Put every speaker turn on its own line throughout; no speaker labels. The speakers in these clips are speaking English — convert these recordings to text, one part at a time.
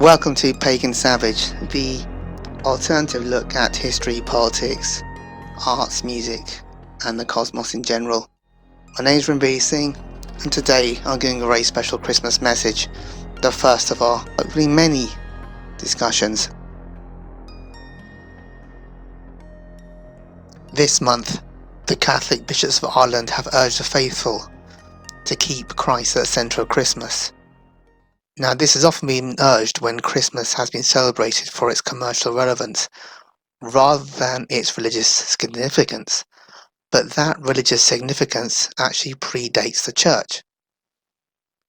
Welcome to Pagan Savage, the alternative look at history, politics, arts, music, and the cosmos in general. My name is Ranbir Singh, and today I'm giving a very special Christmas message, the first of our hopefully many discussions. This month, the Catholic bishops of Ireland have urged the faithful to keep Christ at the centre of Christmas. Now, this has often been urged when Christmas has been celebrated for its commercial relevance, rather than its religious significance, but that religious significance actually predates the Church.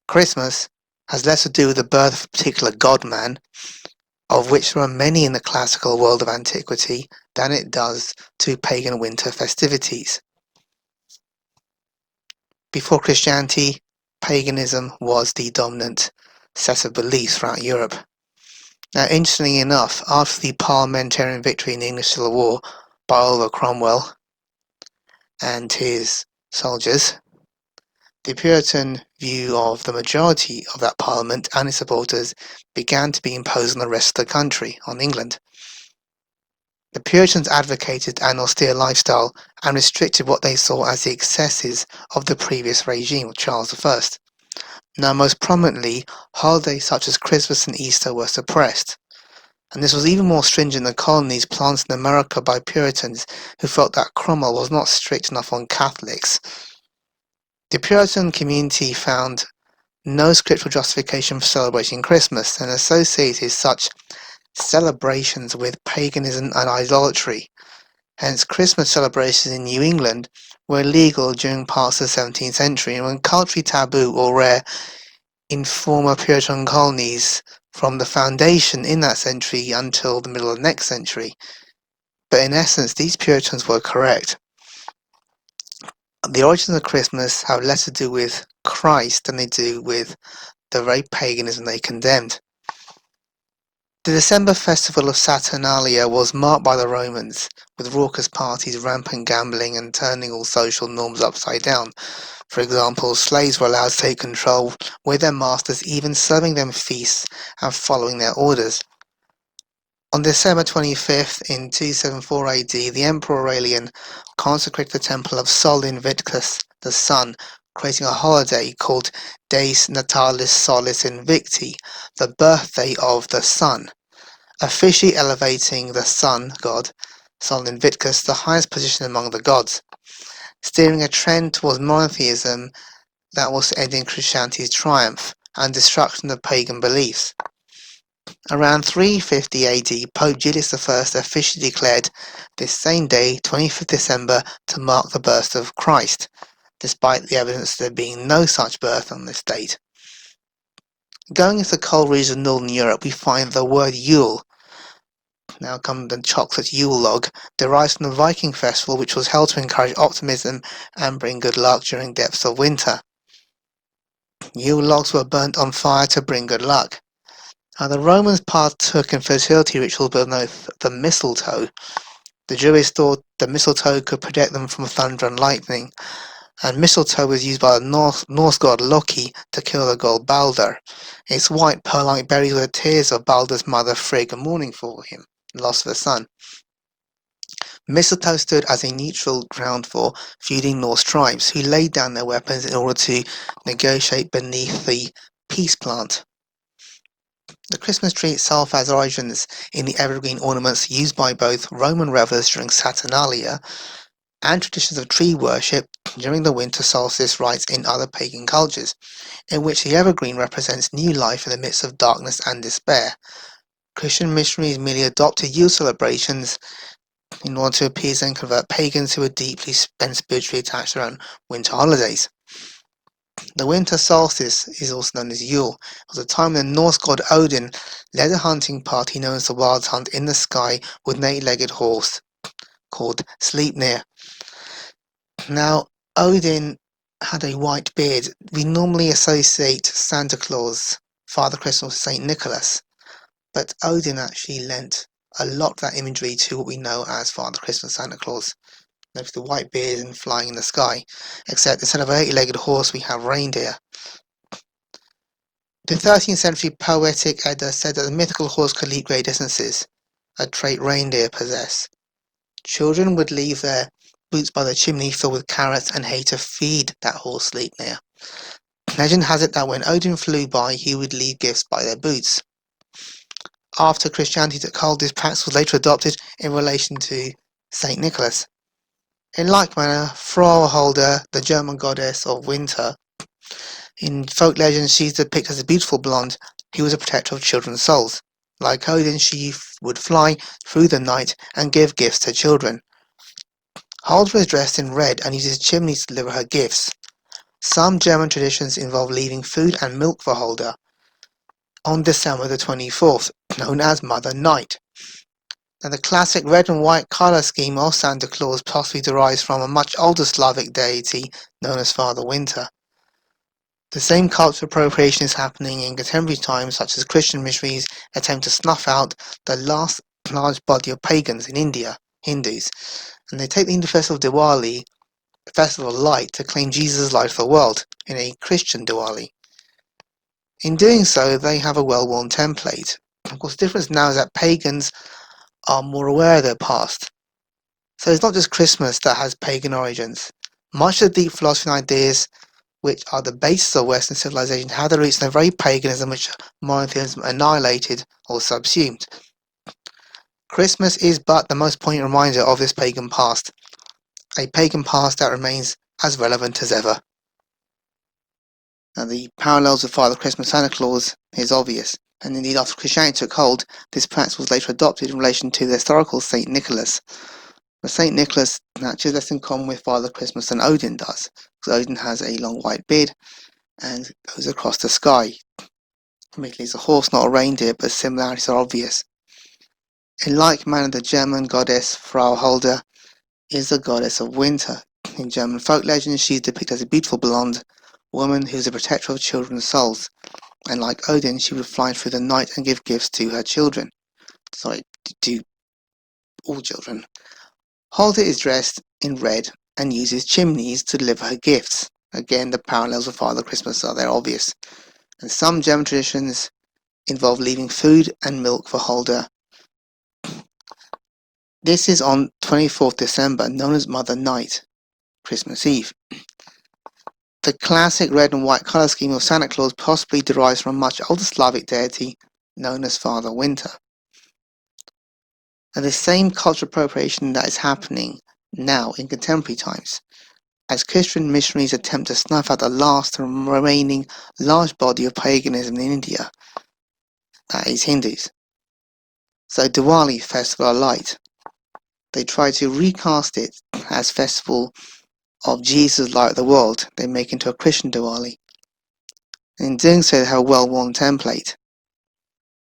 Christmas has less to do with the birth of a particular godman, of which there are many in the classical world of antiquity, than it does to pagan winter festivities. Before Christianity, paganism was the dominant set of beliefs throughout Europe. Now, interestingly enough, after the parliamentarian victory in the English Civil War by Oliver Cromwell and his soldiers, the Puritan view of the majority of that parliament and its supporters began to be imposed on the rest of the country, on England. The Puritans advocated an austere lifestyle and restricted what they saw as the excesses of the previous regime of Charles I. Now, most prominently, holidays such as Christmas and Easter were suppressed, and this was even more stringent than colonies planted in America by Puritans who felt that Cromwell was not strict enough on Catholics. The Puritan community found no scriptural justification for celebrating Christmas and associated such celebrations with paganism and idolatry. Hence, Christmas celebrations in New England were illegal during parts of the 17th century and were culturally taboo or rare in former Puritan colonies from the foundation in that century until the middle of the next century. But in essence, these Puritans were correct. The origins of Christmas have less to do with Christ than they do with the very paganism they condemned. The December festival of Saturnalia was marked by the Romans, with raucous parties, rampant gambling, and turning all social norms upside down. For example, slaves were allowed to take control with their masters, even serving them feasts and following their orders. On December 25th in 274 AD, the Emperor Aurelian consecrated the temple of Sol Invictus, the sun, creating a holiday called Dies Natalis Solis Invicti, the birthday of the sun, officially elevating the sun god, Sol Invictus, to the highest position among the gods, steering a trend towards monotheism that was ending Christianity's triumph and destruction of pagan beliefs. Around 350 AD, Pope Julius I officially declared this same day, 25th December, to mark the birth of Christ, despite the evidence of there being no such birth on this date. Going into the cold regions of Northern Europe, we find the word Yule. Now comes the chocolate Yule log, derives from the Viking festival, which was held to encourage optimism and bring good luck during depths of winter. Yule logs were burnt on fire to bring good luck. Now, the Romans partook in fertility rituals beneath the mistletoe. The Jews thought the mistletoe could protect them from thunder and lightning, and mistletoe was used by the Norse god Loki to kill the god Balder. Its white pearl-like berries were the tears of Balder's mother Frigg, mourning for him, the loss of a son. Mistletoe stood as a neutral ground for feuding Norse tribes who laid down their weapons in order to negotiate beneath the peace plant. The Christmas tree itself has origins in the evergreen ornaments used by both Roman revelers during Saturnalia and traditions of tree worship during the winter solstice rites in other pagan cultures, in which the evergreen represents new life in the midst of darkness and despair. Christian missionaries merely adopted Yule celebrations in order to appease and convert pagans who were deeply and spiritually attached to their own winter holidays. The winter solstice is also known as Yule. It was a time when the Norse god Odin led a hunting party known as the Wild Hunt in the sky with an 8-legged horse called Sleipnir. Now, Odin had a white beard. We normally associate Santa Claus, Father Christmas, with Saint Nicholas, but Odin actually lent a lot of that imagery to what we know as Father Christmas, Santa Claus. With the white beard and flying in the sky, except instead of an 8-legged horse we have reindeer. The 13th century poetic Edda said that the mythical horse could leap great distances, a trait reindeer possess. Children would leave their boots by the chimney filled with carrots and hay to feed that horse sleep near. Legend has it that when Odin flew by, he would leave gifts by their boots. After Christianity took hold, this practice was later adopted in relation to Saint Nicholas. In like manner, Frauholder, the German goddess of winter, in folk legends she's depicted as a beautiful blonde who was a protector of children's souls. Like Odin, she would fly through the night and give gifts to children. Halder is dressed in red and uses chimneys to deliver her gifts. Some German traditions involve leaving food and milk for Halder on December the 24th, known as Mother Night. Now, the classic red and white colour scheme of Santa Claus possibly derives from a much older Slavic deity known as Father Winter. The same cultural appropriation is happening in contemporary times, such as Christian missionaries attempt to snuff out the last large body of pagans in India, Hindus, and they take the Hindu festival of Diwali, a festival of light, to claim Jesus' light for the world in a Christian Diwali. In doing so, they have a well-worn template. Of course, the difference now is that pagans are more aware of their past. So it's not just Christmas that has pagan origins. Much of the deep philosophy and ideas which are the basis of Western civilization have their roots in the very paganism which monotheism annihilated or subsumed. Christmas is but the most poignant reminder of this pagan past, a pagan past that remains as relevant as ever. Now, the parallels with Father Christmas and Santa Claus is obvious, and indeed after Christianity took hold, this practice was later adopted in relation to the historical Saint Nicholas. But Saint Nicholas actually has less in common with Father Christmas than Odin does, because Odin has a long white beard and goes across the sky. Admittedly, it's a horse, not a reindeer, but similarities are obvious. In like manner, the German goddess Frauholder is the goddess of winter. In German folk legends, she is depicted as a beautiful blonde woman who is a protector of children's souls, and like Odin, she would fly through the night and give gifts to her children. To all children. Halder is dressed in red and uses chimneys to deliver her gifts. Again, the parallels with Father Christmas are there obvious. And some German traditions involve leaving food and milk for Halder. This is on 24th December, known as Mother Night, Christmas Eve. The classic red and white colour scheme of Santa Claus possibly derives from a much older Slavic deity known as Father Winter. And the same cultural appropriation that is happening now in contemporary times, as Christian missionaries attempt to snuff out the last remaining large body of paganism in India, that is Hindus. So Diwali, Festival of Light, they try to recast it as Festival of Jesus' Light of the World. They make into a Christian Diwali. In doing so, they have a well-worn template,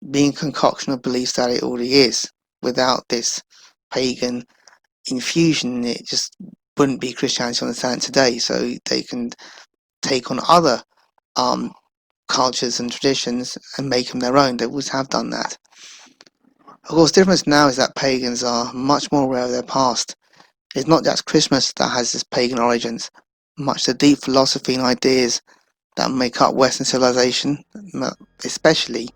being a concoction of beliefs that it already is. Without this pagan infusion, it just wouldn't be Christianity on the planet today. So they can take on other cultures and traditions and make them their own. They always have done that. Of course, the difference now is that pagans are much more aware of their past. It's not just Christmas that has its pagan origins. Much of the deep philosophy and ideas that make up Western civilization, especially,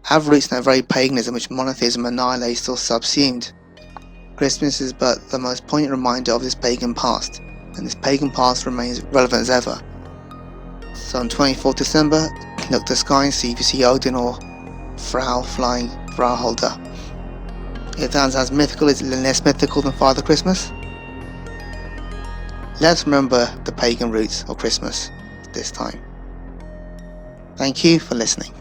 have roots in that very paganism which monotheism annihilates or subsumed. Christmas is but the most poignant reminder of this pagan past, and this pagan past remains relevant as ever. So on 24th December, look to the sky and see if you see Odin or Frau flying, Frauholder. If that sounds as mythical, is it less mythical than Father Christmas? Let's remember the pagan roots of Christmas this time. Thank you for listening.